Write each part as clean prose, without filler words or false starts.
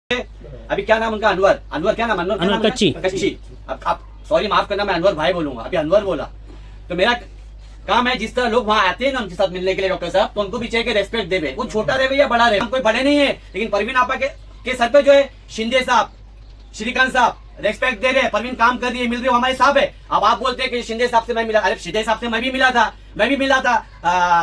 अभी क्या नाम उनका? अनवर। अनवर क्या नाम? अनवर कच्ची। कच्ची। अब आप सॉरी माफ करना, मैं अनवर भाई बोलूंगा, अभी अनवर बोला। तो मेरा काम है, जिस तरह लोग वहाँ आते हैं ना उनके साथ मिलने के लिए डॉक्टर साहब, तो उनको भी चाहिए कि रेस्पेक्ट देवे। वो छोटा रहे या बड़ा रहे, हम कोई बड़े नहीं है, लेकिन परवीन आपा के सर पे जो है शिंदे साहब, श्रीकांत साहब रेस्पेक्ट दे रहे हैं। परवीन काम कर रही है, मिल रही है, हमारे साहब है। अब आप बोलते हैं कि शिंदे साहब से मैं मिला, अरे शिंदे साहब से मैं भी मिला था,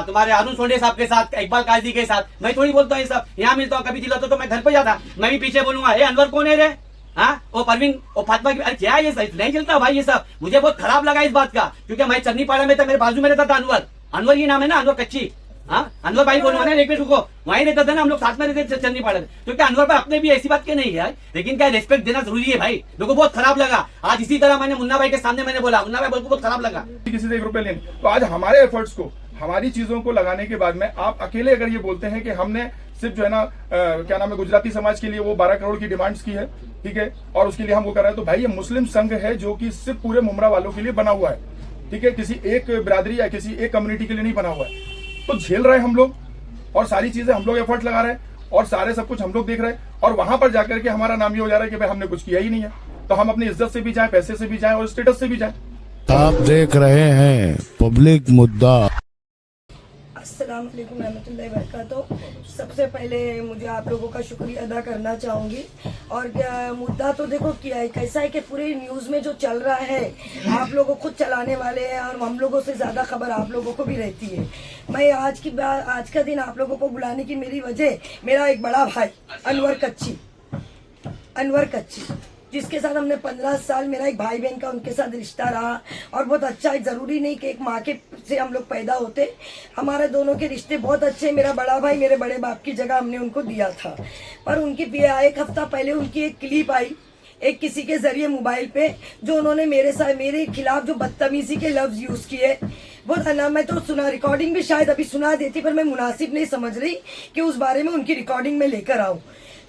तुम्हारे अरुण सोंडे साहब के साथ, इकबाल काजी के साथ। मैं थोड़ी बोलता हूँ ये सब, यहाँ मिलता हूँ, कभी दिलाता तो मैं घर पे जाता। मैं भी पीछे बोलूंगा, ए अनवर कौन है रे? हाँ, वो परवीन, वो फातिमा की, अरे क्या ये सब नहीं चलता भाई ये सब। मुझे बहुत खराब लगा इस बात का, क्योंकि मैं चन्नी पाड़ा में था, मेरे बाजू में रहता था अनवर। अनवर ही नाम है ना, अनवर कच्ची। हाँ, अनवर भाई बोलूंगा ना, एक मिनट रुको, वहीं रहता था ना, हम लोग साथ में रहते थे चन्नी पाड़ा में। क्योंकि अनवर भाई अपने भी ऐसी बात के नहीं है, लेकिन क्या रेस्पेक्ट देना जरूरी है भाई। लोगों को बहुत खराब लगा आज, इसी तरह मैंने मुन्ना भाई के सामने मैंने बोला, मुन्ना भाई बोल को बहुत खराब लगा। किसी से 1 रुपया लेने, तो आज हमारे एफर्ट्स को, हमारी चीजों को लगाने के बाद में आप अकेले अगर ये बोलते हैं कि हमने सिर्फ जो है ना क्या नाम है, गुजराती समाज के लिए वो 12 करोड़ की डिमांड्स की है, ठीक है, और उसके लिए हम वो कर रहे हैं, तो भाई ये मुस्लिम संघ है जो कि सिर्फ पूरे मुमरा वालों के लिए बना हुआ है, ठीक है, किसी एक बिरादरी या किसी एक कम्युनिटी के लिए नहीं बना हुआ है। तो झेल रहे हैं हम लोग, और सारी चीजें हम लोग एफर्ट लगा रहे हैं, और सारे सब कुछ हम लोग देख रहे हैं, और वहां पर जाकर के हमारा नाम ये हो जा रहा है कि भाई हमने कुछ किया ही नहीं है। तो हम अपनी इज्जत से भी जाएं, पैसे से भी जाएं, और स्टेटस से भी जाएं। आप देख रहे हैं पब्लिक मुद्दा। अस्सलाम वालेकुम रहमतुल्लाहि व बरकातहू। सबसे पहले मुझे आप लोगों का शुक्रिया अदा करना चाहूँगी। और मुद्दा तो देखो क्या है, कैसा है कि पूरे न्यूज़ में जो चल रहा है, आप लोगों खुद चलाने वाले हैं, और हम लोगों से ज़्यादा खबर आप लोगों को भी रहती है। मैं आज का दिन आप लोगों को बुलाने की मेरी वजह, मेरा एक बड़ा भाई अनवर कच्ची, जिसके साथ हमने 15 साल, मेरा एक भाई बहन का उनके साथ रिश्ता रहा, और बहुत अच्छा है। ज़रूरी नहीं कि एक माँ के से हम लोग पैदा होते, हमारे दोनों के रिश्ते बहुत अच्छे। मेरा बड़ा भाई मेरे बड़े बाप की जगह हमने उनको दिया था। पर उनकी 1 हफ्ता पहले उनकी एक क्लिप आई, एक किसी के जरिए मोबाइल पे, जो उन्होंने मेरे खिलाफ जो बदतमीजी के लफ्ज़ यूज़ किए, बहुत मैं तो सुना, रिकॉर्डिंग भी शायद अभी सुना देती, पर मैं मुनासिब नहीं समझ रही कि उस बारे में उनकी रिकॉर्डिंग में लेकर आऊँ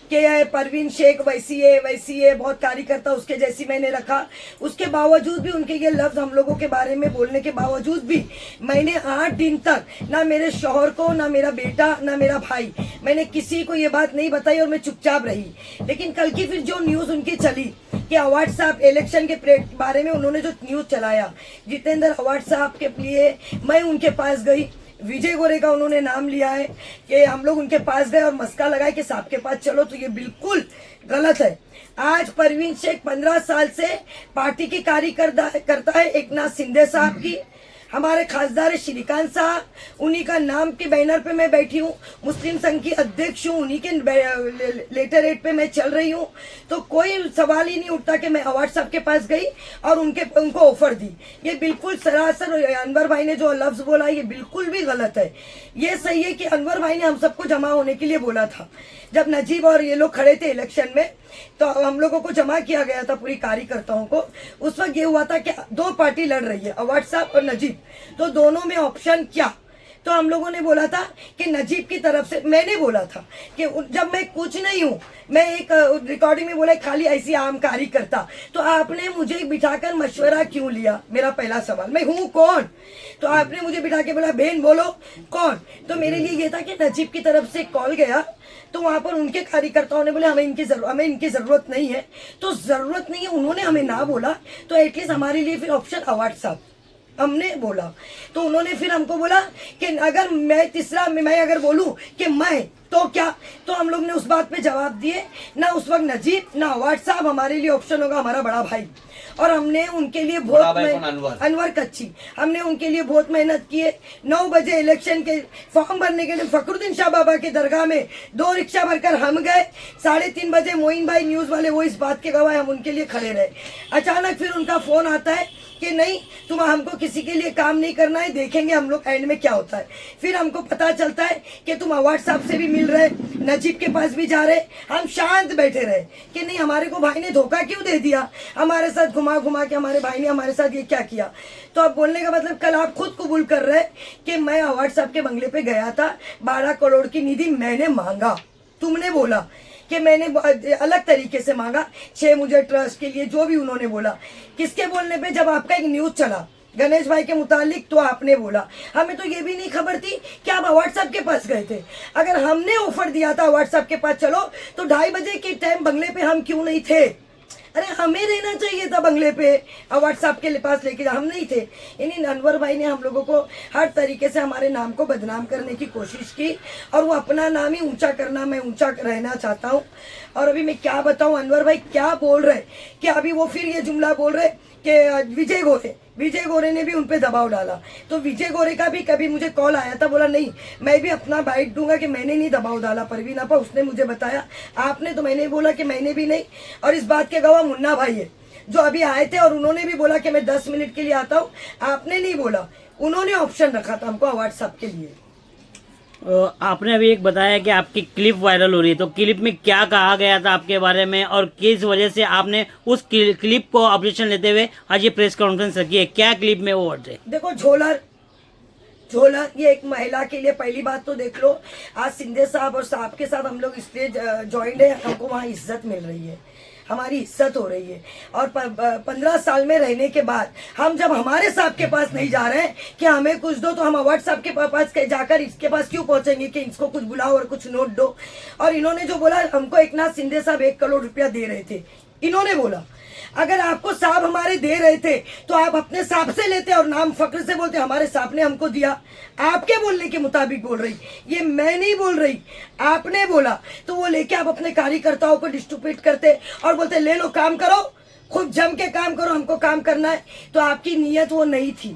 कि परवीन शेख वैसी है, बहुत कार्यकर्ता उसके जैसी मैंने रखा। उसके बावजूद भी उनके ये लफ्ज़ हम लोगों के बारे में बोलने के बावजूद भी मैंने 8 दिन तक ना मेरे शौहर को, ना मेरा बेटा, ना मेरा भाई, मैंने किसी को ये बात नहीं बताई, और मैं चुपचाप रही। लेकिन कल की फिर जो न्यूज़ उनकी चली कि अवार्ड साहब इलेक्शन के बारे में उन्होंने जो न्यूज़ चलाया, जितेंद्र अवार्ड साहब के लिए मैं उनके पास गई, विजय गोरे का उन्होंने नाम लिया है कि हम लोग उनके पास गए और मस्का लगाए कि साहब के पास चलो, तो ये बिल्कुल गलत है। आज परवीन शेख 15 साल से पार्टी की कार्यकर्ता है, एकनाथ शिंदे साहब की, हमारे खासदार श्रीकांत साहब, उन्हीं का नाम के बैनर पे मैं बैठी हूँ, मुस्लिम संघ की अध्यक्ष हूँ, उन्हीं के लेटरेट पे मैं चल रही हूँ। तो कोई सवाल ही नहीं उठता कि मैं अवार्ड साहब के पास गई और उनको ऑफर दी। ये बिल्कुल सरासर अनवर भाई ने जो लफ्ज बोला, ये बिल्कुल भी गलत है। ये सही है कि अनवर भाई ने हम सबको जमा होने के लिए बोला था। जब नजीब और ये लोग खड़े थे इलेक्शन में, तो हम लोगों को जमा किया गया था, पूरी कार्यकर्ताओं को। उस वक्त ये हुआ था कि 2 पार्टी लड़ रही है, अवार्ड साहब और नजीब, तो दोनों में ऑप्शन क्या। तो हम लोगों ने बोला था कि नजीब की तरफ से, मैंने बोला था कि जब मैं कुछ नहीं हूँ, मैं एक रिकॉर्डिंग में बोला खाली ऐसी आम कार्यकर्ता, तो आपने मुझे बिठाकर मशवरा क्यों लिया? मेरा पहला सवाल, मैं हूँ कौन? तो आपने मुझे बिठा के बोला बहन बोलो कौन। तो मेरे लिए ये था कि नजीब की तरफ से कॉल गया, तो वहां पर उनके कार्यकर्ताओं ने बोले हमें इनकी जरूरत नहीं है। तो जरूरत नहीं है, उन्होंने हमें ना बोला, तो एटलीस्ट हमारे लिए फिर ऑप्शन अवार्ड साहब हमने बोला। तो उन्होंने फिर हमको बोला कि अगर मैं अगर बोलूं कि मैं, तो क्या? तो हम लोग ने उस बात पे जवाब दिए, ना उस वक्त नजीब ना अवार्ड साहब, हमारे लिए ऑप्शन होगा हमारा बड़ा भाई। और हमने उनके लिए बहुत, अनवर कच्ची, हमने उनके लिए बहुत मेहनत की है। 9 बजे इलेक्शन के फॉर्म भरने के लिए फखरुद्दीन शाह बाबा के दरगाह में 2 रिक्शा भरकर हम गए। 3:30 बजे मोइन भाई न्यूज वाले, वो इस बात के गवाह, हम उनके लिए खड़े रहे। अचानक फिर उनका फोन आता है कि नहीं, तुम हमको किसी के लिए काम नहीं करना है, देखेंगे हम लोग एंड में क्या होता है। फिर हमको पता चलता है कि तुम अवार्ड साहब से भी मिल रहे, नजीब के पास भी जा रहे। हम शांत बैठे रहे कि नहीं, हमारे को भाई ने धोखा क्यों दे दिया, हमारे साथ घुमा के हमारे भाई ने हमारे साथ ये क्या किया। तो अब बोलने का मतलब, कल आप खुद कबूल कर रहे कि मैं अवार्ड साहब के बंगले पे गया था, 12 करोड़ की निधि मैंने मांगा, तुमने बोला कि मैंने अलग तरीके से मांगा, 6 मुझे ट्रस्ट के लिए, जो भी उन्होंने बोला। किसके बोलने पे? जब आपका एक न्यूज चला गणेश भाई के मुतालिक तो आपने बोला, हमें तो ये भी नहीं खबर थी कि आप व्हाट्सएप के पास गए थे। अगर हमने ऑफर दिया था व्हाट्सएप के पास चलो, तो 2:30 बजे के टाइम बंगले पे हम क्यों नहीं थे? अरे हमें रहना चाहिए था बंगले पे, व्हाट्सएप के पास लेके हम नहीं थे। यानी अनवर भाई ने हम लोगों को हर तरीके से हमारे नाम को बदनाम करने की कोशिश की, और वो अपना नाम ही ऊंचा करना, मैं ऊंचा रहना चाहता हूँ। और अभी मैं क्या बताऊँ, अनवर भाई क्या बोल रहे कि अभी वो फिर ये जुमला बोल रहे कि विजय गोरे ने भी उन पे दबाव डाला। तो विजय गोरे का भी कभी मुझे कॉल आया था, बोला नहीं मैं भी अपना बाइट दूंगा कि मैंने नहीं दबाव डाला परवीन आपा, उसने मुझे बताया, आपने तो मैंने बोला कि मैंने भी नहीं। और इस बात के गवाह मुन्ना भाई है जो अभी आए थे, और उन्होंने भी बोला कि मैं 10 मिनट के लिए आता हूँ, आपने नहीं बोला, उन्होंने ऑप्शन रखा था हमको व्हाट्सएप के लिए। आपने अभी एक बताया कि आपकी क्लिप वायरल हो रही है, तो क्लिप में क्या कहा गया था आपके बारे में और किस वजह से आपने उस क्लिप को ऑपरेशन लेते हुए आज ये प्रेस कॉन्फ्रेंस रखी है? क्या क्लिप में वो वर्ड है? देखो, झोलर ये एक महिला के लिए, पहली बात तो देख लो, आज सिंधे साहब और साहब के साथ हम लोग इसलिए ज्वाइंट है, हमको वहाँ इज्जत मिल रही है, हमारी इज्जत हो रही है। और 15 साल में रहने के बाद हम जब हमारे साहब के पास नहीं जा रहे हैं कि हमें कुछ दो, तो हम व्हाट्सएप के पास जाकर इसके पास क्यों पहुंचेंगे कि इसको कुछ बुलाओ और कुछ नोट दो? और इन्होंने जो बोला, हमको एकनाथ शिंदे साहब 1 करोड़ रुपया दे रहे थे, इन्होंने बोला अगर आपको साहब हमारे दे रहे थे तो आप अपने साहब से लेते और नाम फक्र से बोलते हमारे साहब ने हमको दिया। आपके बोलने के मुताबिक बोल रही, ये मैं नहीं बोल रही, आपने बोला। तो वो लेके आप अपने कार्यकर्ताओं को डिस्ट्रीब्यूट करते और बोलते ले लो काम करो, खूब जम के काम करो, हमको काम करना है। तो आपकी नीयत वो नहीं थी,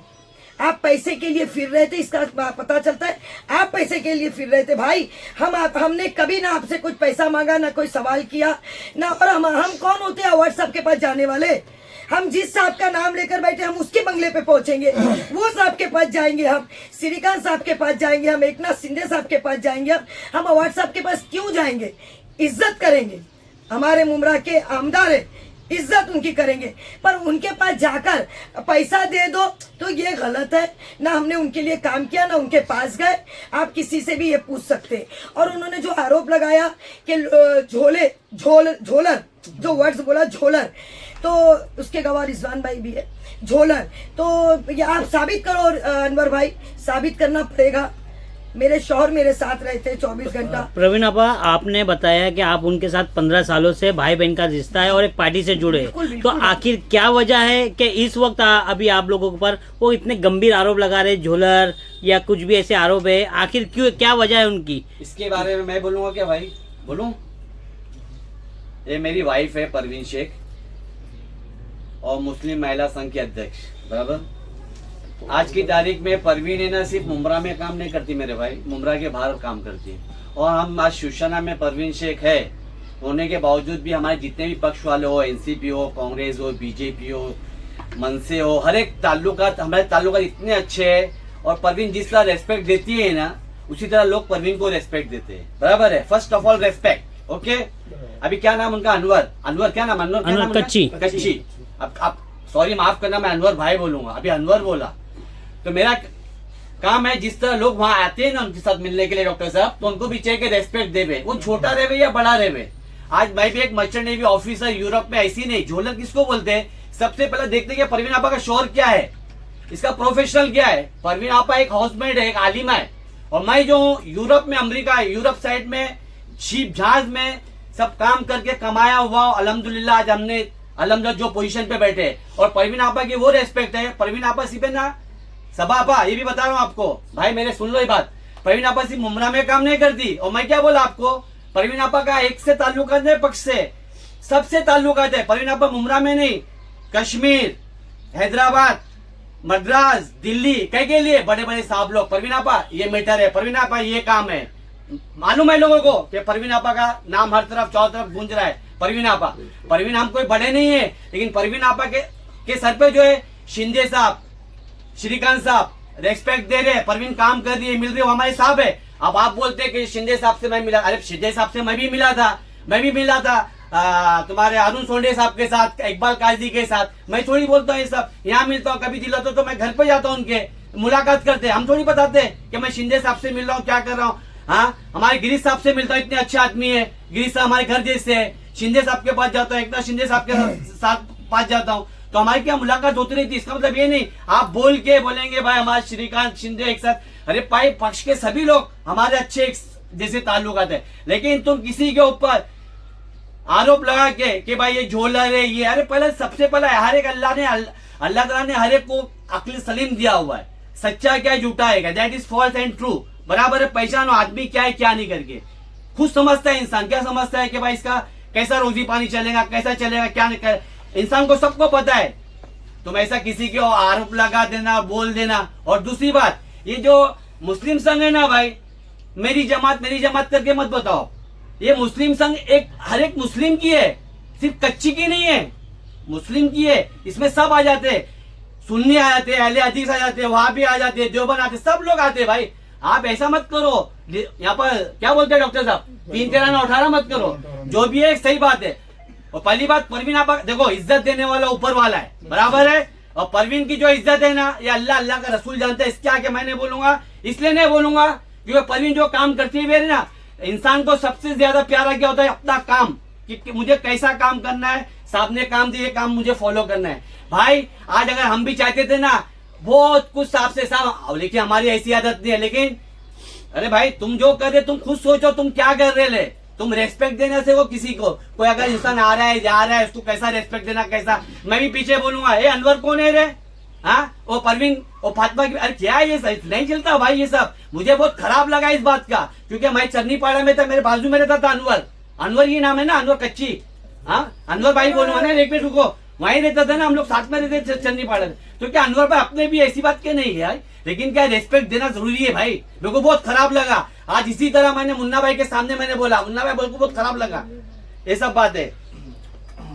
आप पैसे के लिए फिर रहे थे, इसका पता चलता है। आप पैसे के लिए फिर रहे थे भाई। हमने कभी ना आपसे कुछ पैसा मांगा, ना कोई सवाल किया ना। और हम कौन होते हैं व्हाट्सएप के पास जाने वाले? हम जिस साहब का नाम लेकर बैठे हम उसके बंगले पे पहुंचेंगे, वो साहब के पास जाएंगे, हम श्रीकांत साहब के पास जाएंगे, हम एकनाथ शिंदे साहब के पास जाएंगे। हम व्हाट्सएप के पास क्यों जाएंगे? इज्जत करेंगे, हमारे मुमरा के आमदार है, इज्जत उनकी करेंगे। पर उनके पास जाकर पैसा दे दो तो ये गलत है। ना हमने उनके लिए काम किया, ना उनके पास गए। आप किसी से भी ये पूछ सकते। और उन्होंने जो आरोप लगाया कि झोलर जो वर्ड्स बोला, झोलर, तो उसके गवाह रिजवान भाई भी है, झोलर। तो ये आप साबित करो अनवर भाई, साबित करना पड़ेगा। मेरे शौहर मेरे साथ रहते 24 घंटा। प्रवीण आपा, आपने बताया कि आप उनके साथ 15 सालों से भाई बहन का रिश्ता है और एक पार्टी से जुड़े हैं। तो आखिर क्या वजह है कि इस वक्त अभी आप लोगों पर वो इतने गंभीर आरोप लगा रहे, झोलर या कुछ भी ऐसे आरोप है? आखिर क्यों, क्या वजह है उनकी? इसके बारे में मैं बोलूंगा क्या भाई? बोलूं? ये मेरी वाइफ है परवीन शेख और मुस्लिम महिला संघ की अध्यक्ष, बराबर। आज की तारीख में परवीन है ना सिर्फ मुमरा में काम नहीं करती मेरे भाई, मुमरा के बाहर काम करती है। और हम आज शिवसेना में परवीन शेख है होने के बावजूद भी हमारे जितने भी पक्ष वाले हो, एनसीपी हो, कांग्रेस हो, बीजेपी हो, मनसे हो, हर एक ताल्लुकात, हमारे ताल्लुकात इतने अच्छे है। और परवीन जिस तरह रेस्पेक्ट देती है ना, उसी तरह लोग परवीन को रेस्पेक्ट देते हैं, बराबर है। First of all respect, okay. अभी क्या नाम उनका? अनवर क्या नाम? अनवर कच्ची। अब सॉरी माफ करना, मैं अनवर भाई बोलूंगा, अभी अनवर बोला। तो मेरा काम है जिस तरह लोग वहां आते हैं ना उनके साथ मिलने के लिए डॉक्टर साहब, तो उनको भी चाहिए कि रेस्पेक्ट देवे, वो छोटा रहे या बड़ा रहे। आज मैं भी एक मर्चेंट नेवी ऑफिसर, यूरोप में ऐसी नहीं। झोलर किसको बोलते हैं? सबसे पहले देखते हैं कि परवीन आपा का शोर क्या है, इसका प्रोफेशनल क्या है। परवीन आपा एक हाउसमेट है, एक आलिमा है। और मैं जो यूरोप में, अमेरिका, यूरोप साइड में शिप जहाज में सब काम करके कमाया हुआ, अल्हम्दुलिल्लाह आज हमने अल्हम्दुलिल्लाह जो पोजीशन पे बैठे। और परवीन आपा की वो रेस्पेक्ट है। परवीन आपा सिर्फ ना सबा आपा, ये भी बता रहा हूँ आपको भाई, मेरे सुन लो ये बात, परवीन आपा सिर्फ मुमरा में काम नहीं करती। और मैं क्या बोला आपको, परवीन आपा का एक से ताल्लुकात है, पक्ष से सबसे ताल्लुकात है। परवीन आपा मुमरा में नहीं, कश्मीर, हैदराबाद, मद्रास, दिल्ली, कई के लिए बड़े बड़े साहब लोग, परवीन आपा ये मैटर है, परवीन आपा ये काम है। मालूम है लोगों को कि परवीन आपा का नाम हर तरफ चारों तरफ गूंज रहा है। परवीन आपा, परवीन हम कोई बड़े नहीं है, लेकिन परवीन आपा के सर पे जो है शिंदे साहब, श्रीकांत साहब रेस्पेक्ट दे रहे हैं। परवीन काम कर रही है, मिल रही है, वो हमारे साहब है। अब आप बोलते हैं कि शिंदे साहब से मैं मिला, अरे शिंदे साहब से मैं भी मिला था, तुम्हारे अरुण सोंडे साहब के साथ, इकबाल काजी के साथ। मैं थोड़ी बोलता हूँ ये सब, यहाँ मिलता हूँ, कभी दिल होता तो मैं घर पे जाता हूँ, उनके मुलाकात करते हैं। हम थोड़ी बताते हैं कि मैं शिंदे साहब से मिल रहा हूँ, क्या कर रहा हूँ। हाँ, हमारे गिरीश साहब से मिलता हूँ, इतने अच्छे आदमी है, गिरीश साहब हमारे घर जैसे है। शिंदे साहब के पास जाता हूँ, एकनाथ शिंदे साहब के साथ पास जाता हूँ। तो हमारी क्या मुलाकात होती रही थी। इसका मतलब ये नहीं आप बोल के बोलेंगे भाई हमारे श्रीकांत शिंदे एक साथ, अरे भाई पक्ष के सभी लोग हमारे अच्छे एक जैसे ताल्लुकात है, लेकिन तुम किसी के ऊपर आरोप लगा के कि भाई ये झोलर है ये, अरे पहले सबसे पहले हर एक अल्लाह ताला ने हर एक को अक्ल सलीम दिया हुआ है, सच्चा क्या है झूठा है, that is false and true, बराबर है। पहचानो आदमी क्या है क्या नहीं करके, खुद समझता है इंसान, क्या समझता है कि भाई इसका कैसा रोजी पानी चलेगा, कैसा चलेगा क्या नहीं कर, इंसान को सबको पता है। तुम ऐसा किसी के आरोप लगा देना, बोल देना। और दूसरी बात, ये जो मुस्लिम संघ है ना भाई, मेरी जमात करके मत बताओ, ये मुस्लिम संघ एक हर एक मुस्लिम की है, सिर्फ कच्ची की नहीं है, मुस्लिम की है। इसमें सब आ जाते हैं, सुन्नी आ जाते हैं, अहले हदीस आ जाते हैं, वहाबी आ जाते हैं, देवबंद आते हैं, सब लोग आते हैं भाई। आप ऐसा मत करो, यहाँ पर क्या बोलते हैं डॉक्टर साहब, 3 13 9 18 मत करो, जो भी है सही बात है। और पहली बात, परवीन आपा देखो इज्जत देने वाला ऊपर वाला है, बराबर है। और परवीन की जो इज्जत है ना, ये अल्लाह का रसूल जानता है। इसके आगे मैं नहीं बोलूंगा, इसलिए नहीं बोलूंगा क्योंकि परवीन जो काम करती है ना, इंसान को सबसे ज्यादा प्यारा क्या होता है, अपना काम, कि मुझे कैसा काम करना है, साहब ने काम दिए, काम मुझे फॉलो करना है। भाई आज अगर हम भी चाहते थे ना बहुत कुछ साहब से साहब, लेकिन हमारी ऐसी आदत नहीं है, लेकिन अरे भाई तुम जो कर रहे तुम खुद सोचो तुम क्या कर रहे ले, तुम रेस्पेक्ट देने से वो किसी को, कोई अगर इंसान आ रहा है जा रहा है उसको कैसा रेस्पेक्ट देना, कैसा। मैं भी पीछे बोलूंगा, ए अनवर कौन है रे, हाँ वो परवीन वो फातिमा की, अरे क्या है ये सब नहीं चलता भाई ये सब। मुझे बहुत खराब लगा इस बात का, क्योंकि मैं चरनीपाड़ा में था, मेरे बाजू में रहता था अनवर ये नाम है ना, अनवर कच्ची, हाँ अनवर भाई बोलूंगा ना, एक मिनट रुको, वहीं रहता था ना, हम लोग साथ में रहते चरनीपाड़ा में। तो क्या अनवर भाई अपने भी ऐसी बात के नहीं है यार, लेकिन क्या रेस्पेक्ट देना जरूरी है भाई। मेरे को बहुत खराब लगा आज, इसी तरह मैंने मुन्ना भाई के सामने मैंने बोला, मुन्ना भाई बोल को बहुत खराब लगा, ये सब बात है।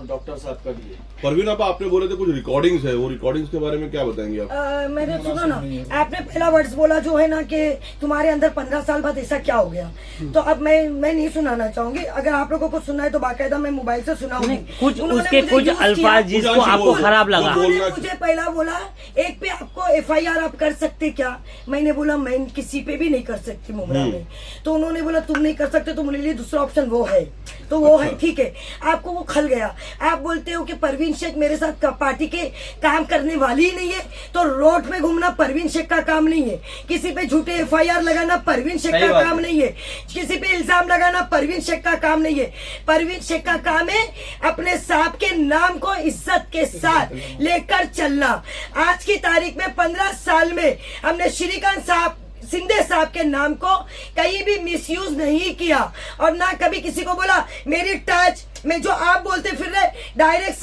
डॉक्टर साहब का भी है। परवीन आपने बोले थे कुछ रिकॉर्डिंग्स है, वो रिकॉर्डिंग्स के बारे में क्या बताएंगे आप? मैंने सुना ना, आपने पहला वर्ड्स बोला जो है ना कि तुम्हारे अंदर 15 साल बाद ऐसा क्या हो गया, तो अब मैं नहीं सुनाना चाहूंगी। अगर आप लोगों को सुनना है तो बाकायदा मैं मोबाइल से सुनाऊंगी। कुछ उसके कुछ अल्फाज जिसको आपको खराब लगा, मुझे पहला बोला एक पे आपको FIR आप कर सकते क्या, मैंने बोला मैं किसी पे भी नहीं कर सकती मुमरा में। तो उन्होंने बोला तुम नहीं कर सकते तो मेरे लिए दूसरा ऑप्शन वो है, तो वो है ठीक है। आपको वो खल गया, आप बोलते हो कि परवीन शेख मेरे साथ पार्टी के काम करने वाली ही नहीं है, तो रोड पे घूमना परवीन शेख का काम नहीं है, किसी पे झूठे FIR लगाना परवीन शेख का काम नहीं है, किसी पे इल्जाम लगाना परवीन शेख का काम नहीं है। परवीन शेख का काम है अपने साहब के नाम को इज्जत के साथ लेकर चलना। आज की तारीख में 15 साल में हमने श्रीकांत साहब शिंदे साहब के नाम को कहीं भी मिसयूज नहीं किया, और ना कभी किसी को बोला मेरी टच में जो आप बोलते फिर रहे डायरेक्ट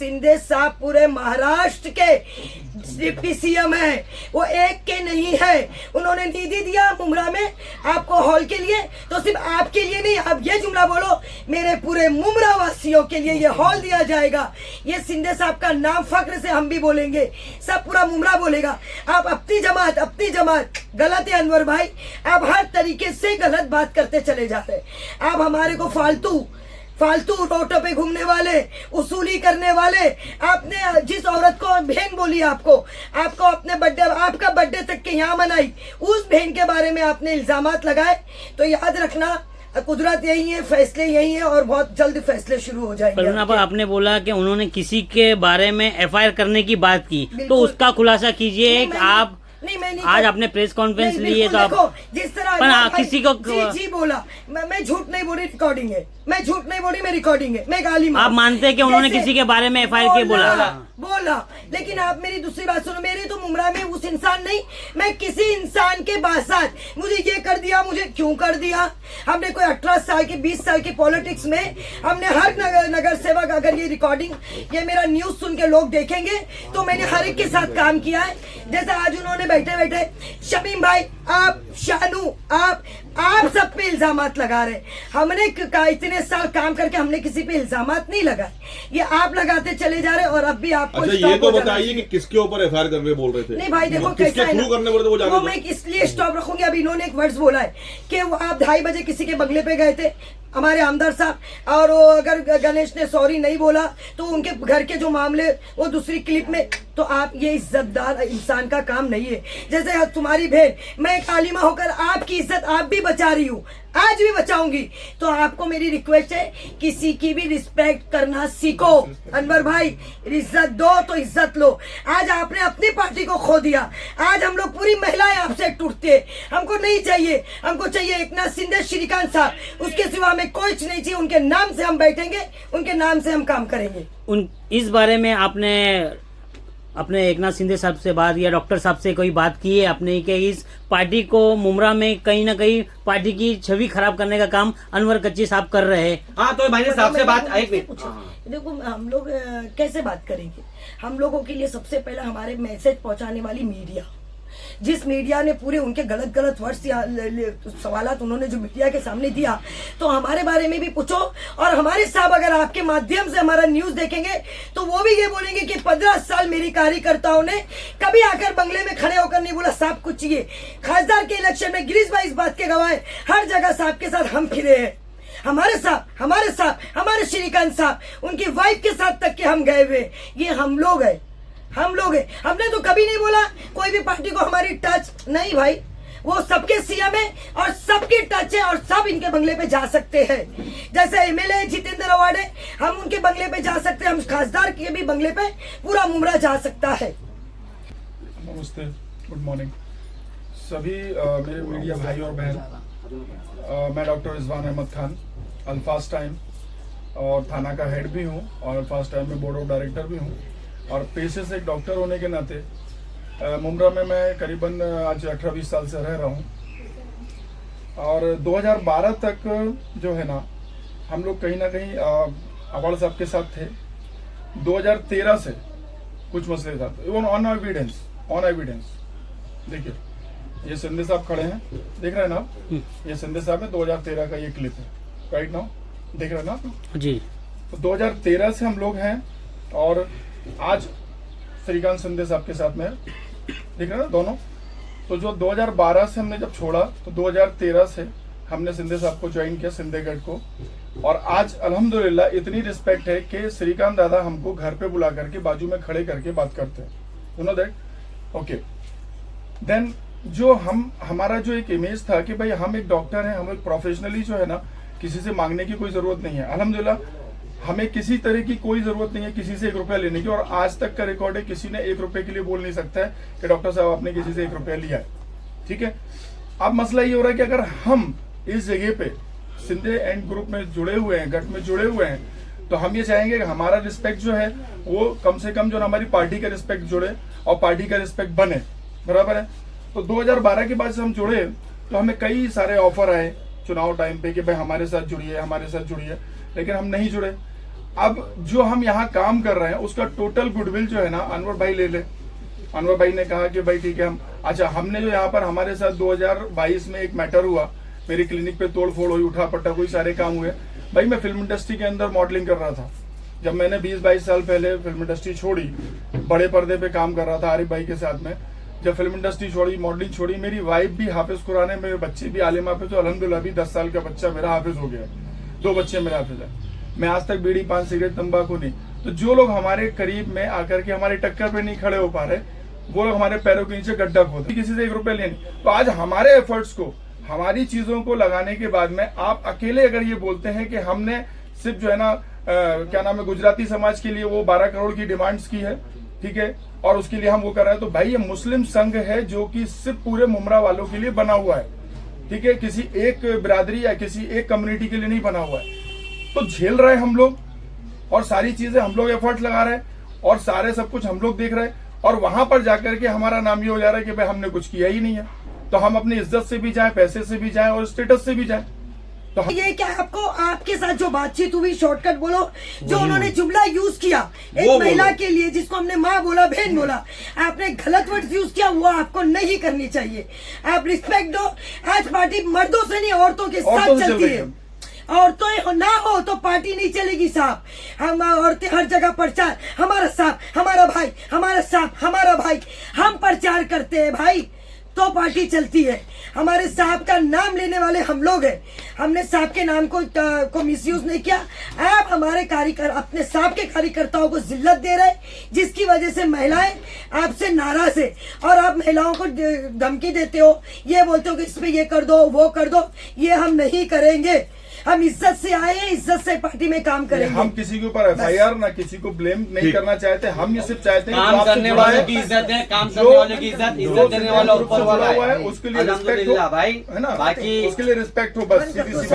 शिंदे साहब पूरे महाराष्ट्र के डिप्टी CM है, वो एक के नहीं है। उन्होंने निधि दिया मुमरा में आपको हॉल के लिए, तो सिर्फ आपके लिए नहीं, आप ये जुमला बोलो मेरे पूरे मुमरा वासियों के लिए ये हॉल दिया जाएगा। ये शिंदे साहब का नाम फख्र से हम भी बोलेंगे, सब पूरा मुमरा बोलेगा। आप अपनी जमात गलत है अनवर भाई, आप हर तरीके से गलत बात करते चले जा रहे। आप हमारे को फालतू रोटों पे घूमने वाले, उसूली करने वाले, आपने जिस औरत को बहन बोली आपको अपने बर्थडे, आपका बर्थडे तक के यहाँ मनाई, उस बहन के बारे में आपने इल्जामात लगाए, तो याद रखना कुदरत यही है, फैसले यही है, और बहुत जल्द फैसले शुरू हो जाएंगे। पर आपने बोला कि उन्होंने किसी के बारे में FIR करने की बात की, तो उसका खुलासा कीजिए। आप मैं नहीं आज आपने प्रेस कॉन्फ्रेंस ली है, तो आप जिस तरह पर किसी को जी बोला, मैं झूठ नहीं बोली, रिकॉर्डिंग है, मैं झूठ नहीं बोली, मैं रिकॉर्डिंग है, मैं गाली आप मानते हैं कि उन्होंने किसी के बारे में FIR के बोला, लेकिन आप मेरी दूसरी बात सुनो, मेरी तो मुमरा में उस इंसान नहीं, मैं किसी इंसान के साथ मुझे ये कर दिया, मुझे क्यों कर दिया। हमने कोई 18 साल की 20 साल की पॉलिटिक्स में हमने हर नगर सेवक, अगर ये रिकॉर्डिंग ये मेरा न्यूज सुन के लोग देखेंगे तो मैंने हर एक के साथ काम किया है। जैसे आज उन्होंने बैठे शमीम भाई, आप शानू, आप सब पे इल्जामात लगा रहे, हमने इतने साल काम करके हमने किसी पे इल्जामात नहीं लगाए, ये आप लगाते चले जा रहे, और अब भी आपको अच्छा ये तो बताइए कि किसके ऊपर FIR करने बोल रहे थे? नहीं भाई देखो कैसा है ना, करने बोल रहे थे वो मैं इसलिए स्टॉप रखूंगी। अब इन्होंने एक वर्ड्स बोला है कि वो आप 2:30 बजे किसी के बंगले पे गए थे हमारे आमदार साहब, और वो अगर गणेश ने सॉरी नहीं बोला तो उनके घर के जो मामले वो दूसरी क्लिप में, तो आप ये इज्जतदार इंसान का काम नहीं है। जैसे तुम्हारी बहन, मैं एक आलिमा होकर आपकी इज्जत आप भी बचा रही हूँ, आज भी बचाऊंगी। तो आपको मेरी रिक्वेस्ट है, किसी की भी रिस्पेक्ट करना सीखो। अनवर भाई, इज्जत दो तो इज्जत लो। आज आपने अपनी पार्टी को खो दिया, आज हम लोग पूरी महिलाएं आपसे टूटते। हमको नहीं चाहिए, हमको चाहिए एकनाथ शिंदे, श्रीकांत साहब, उसके सिवा हमें कोई नहीं चाहिए। उनके नाम से हम बैठेंगे, उनके नाम से हम काम करेंगे। इस बारे में आपने अपने एकनाथ शिंदे साहब से बात या डॉक्टर साहब से कोई बात की है अपने कि इस पार्टी को मुमरा में कहीं ना कहीं पार्टी की छवि खराब करने का काम अनवर कच्ची साहब कर रहे हैं? हाँ, तो मैंने साहब से बात एक मिनट। देखो, हम लोग कैसे बात करेंगे? हम लोगों के लिए सबसे पहले हमारे मैसेज पहुंचाने वाली मीडिया, जिस मीडिया ने पूरे उनके गलत वर्ड्स या सवालात उन्होंने जो मीडिया के सामने दिया, तो हमारे बारे में भी पूछो। और हमारे साहब अगर आपके माध्यम से हमारा न्यूज देखेंगे तो वो भी ये बोलेंगे कि 15 साल मेरी कार्यकर्ताओं ने कभी आकर बंगले में खड़े होकर नहीं बोला साहब कुछ चाहिए। खासदार के इलेक्शन में गिरीश भाई इस बात के गवाह हैं, हर जगह साहब के साथ हम फिरे हैं। हमारे साहब, हमारे श्रीकांत साहब, उनकी वाइफ के साथ तक के हम गए हुए। ये हम लोग हैं। हमने तो कभी नहीं बोला कोई भी पार्टी को हमारी टच नहीं भाई। वो सबके सीएम है और सबकी टच है और सब इनके बंगले पे जा सकते हैं। जैसे एमएलए जितेंद्र अवार्ड है, हम उनके बंगले पे जा सकते हैं, हम खासदार के भी बंगले पे पूरा मुमरा जा सकता है। नमस्ते, गुड मॉर्निंग सभी मेरे मीडिया भाई और बहन। मैं डॉक्टर रिजवान अहमद खान, अल्फाज टाइम और थाना का हेड भी हूँ और अल्फाज टाइम में बोर्ड ऑफ डायरेक्टर भी हूँ। और पेशे से एक डॉक्टर होने के नाते मुमरा में मैं करीबन आज 18-20 साल से रह रहा हूँ। और 2012 तक जो है ना, हम लोग कहीं ना कहीं अवार्ड साहब के साथ थे। 2013 से कुछ मसले साथ इवन ऑन एविडेंस देखिए, ये शिंदे साहब खड़े हैं, देख रहे हैं ना आप? ये शिंदे साहब है, 2013 का ये क्लिप है, राइट नाउ देख रहे हैं ना आप जी। तो 2013 से हम लोग हैं और आज श्रीकांत शिंदे साहब के साथ में देख रहे हैं ना दोनों। तो जो 2012 से हमने जब छोड़ा तो 2013 से हमने शिंदे साहब को ज्वाइन किया, शिंदेगढ़ को। और आज अल्हम्दुलिल्लाह इतनी रिस्पेक्ट है कि श्रीकांत दादा हमको घर पे बुला करके बाजू में खड़े करके बात करते हैं, you know that, okay. Then जो हमारा जो एक इमेज था कि भाई हम एक डॉक्टर हैं, हम एक प्रोफेशनली जो है ना, किसी से मांगने की कोई जरूरत नहीं है। अल्हम्दुलिल्लाह हमें किसी तरह की कोई जरूरत नहीं है किसी से 1 रुपया लेने की। और आज तक का रिकॉर्ड है, किसी ने 1 रुपए के लिए बोल नहीं सकता है कि डॉक्टर साहब आपने किसी से 1 रुपया लिया है, ठीक है। अब मसला ये हो रहा है कि अगर हम इस जगह पे शिंदे एंड ग्रुप में जुड़े हुए हैं, गठ में जुड़े हुए हैं, तो हम ये चाहेंगे कि हमारा रिस्पेक्ट जो है वो कम से कम जो हमारी पार्टी का रिस्पेक्ट जुड़े और पार्टी का रिस्पेक्ट बने, बराबर है। तो 2012 के बाद से हम जुड़े तो हमें कई सारे ऑफर आए चुनाव टाइम पे कि भाई हमारे साथ जुड़िए, लेकिन हम नहीं जुड़े। अब जो हम यहाँ काम कर रहे हैं उसका टोटल गुडविल जो है ना अनवर भाई ले ले। अनवर भाई ने कहा कि भाई ठीक है, हमने जो यहाँ पर हमारे साथ 2022 में एक मैटर हुआ, मेरी क्लिनिक पे तोड़ फोड़ हुई, उठा पट्टा कोई सारे काम हुए। भाई मैं फिल्म इंडस्ट्री के अंदर मॉडलिंग कर रहा था, जब मैंने 20-22 साल पहले फिल्म इंडस्ट्री छोड़ी, बड़े पर्दे पे काम कर रहा था आरिफ भाई के साथ में। जब फिल्म इंडस्ट्री छोड़ी, मॉडलिंग छोड़ी, मेरी वाइफ भी हाफिज कुरान है, मेरे बच्चे भी आलिम हाफिज, तो अल्हम्दुलिल्लाह भी 10 साल का बच्चा मेरा हाफिज हो गया, 2 बच्चे मेरे हाफिज है। मैं आज तक बीड़ी पान सिगरेट तंबाकू नहीं। तो जो लोग हमारे करीब में आकर के हमारे टक्कर पे नहीं खड़े हो पा रहे, वो लोग हमारे पैरों के नीचे गड्ढा खोदते, किसी से 1 रुपया लेने। तो आज हमारे एफर्ट्स को, हमारी चीजों को लगाने के बाद में आप अकेले अगर ये बोलते हैं कि हमने सिर्फ जो है ना क्या नाम है, गुजराती समाज के लिए वो 12 करोड़ की डिमांड्स की है, ठीक है, और उसके लिए हम वो कर रहे हैं, तो भाई ये मुस्लिम संघ है जो कि सिर्फ पूरे मुमरा वालों के लिए बना हुआ है, ठीक है, किसी एक बिरादरी या किसी एक कम्युनिटी के लिए नहीं बना हुआ है। तो झेल रहे हम लोग और सारी चीजें हम लोग एफर्ट लगा रहे हैं और सारे सब कुछ हम लोग देख रहे हैं, और वहां पर जाकर के हमारा नाम ये हो जा रहा है कि भाई हमने कुछ किया ही नहीं है। तो हम अपनी इज्जत से भी जाएं, पैसे से भी जाएं और स्टेटस से भी जाएं। तो ये क्या आपको आपके साथ जो बातचीत हुई, शॉर्टकट बोलो, जो उन्होंने जुमला यूज किया एक महिला के लिए, जिसको हमने माँ बोला, बहन बोला, आपने गलत वर्ड यूज किया, वो आपको नहीं करनी चाहिए। आप रिस्पेक्ट दो। आज पार्टी मर्दों से नहीं औरतों के साथ चलती है। औरतें ना हो तो पार्टी नहीं चलेगी साहब। हम औरतें हर जगह प्रचार, हमारा साहब, हमारा भाई, हमारा साहब, हमारा भाई, हम प्रचार करते हैं भाई। तो पार्टी चलती है। हमारे साहब का नाम लेने वाले हम लोग हैं। हमने साहब के नाम को मिसयूज नहीं किया। आप हमारे अपने साहब के कार्यकर्ताओं को जिल्लत दे रहे, जिसकी वजह से महिलाएं आपसे नाराज है और आप महिलाओं को धमकी देते हो, ये बोलते हो कि इस पे ये कर दो, वो कर दो। ये हम नहीं करेंगे। हम इज्जत से आए हैं, इज्जत से पार्टी में काम करेंगे। हम किसी के ऊपर FIR ना किसी को ब्लेम नहीं करना चाहते। हम ये सिर्फ चाहते हैं कि काम जो आपसे करने जुड़ा वालों है, की इज्जत है, काम करने वालों की इज्जत देने वाला ऊपर वाला है। उसके लिए रिस्पेक्ट हो, अल्हम्दुलिल्लाह भाई, है ना, बाकी उसके लिए रिस्पेक्ट हो, बस सीधी सी बात।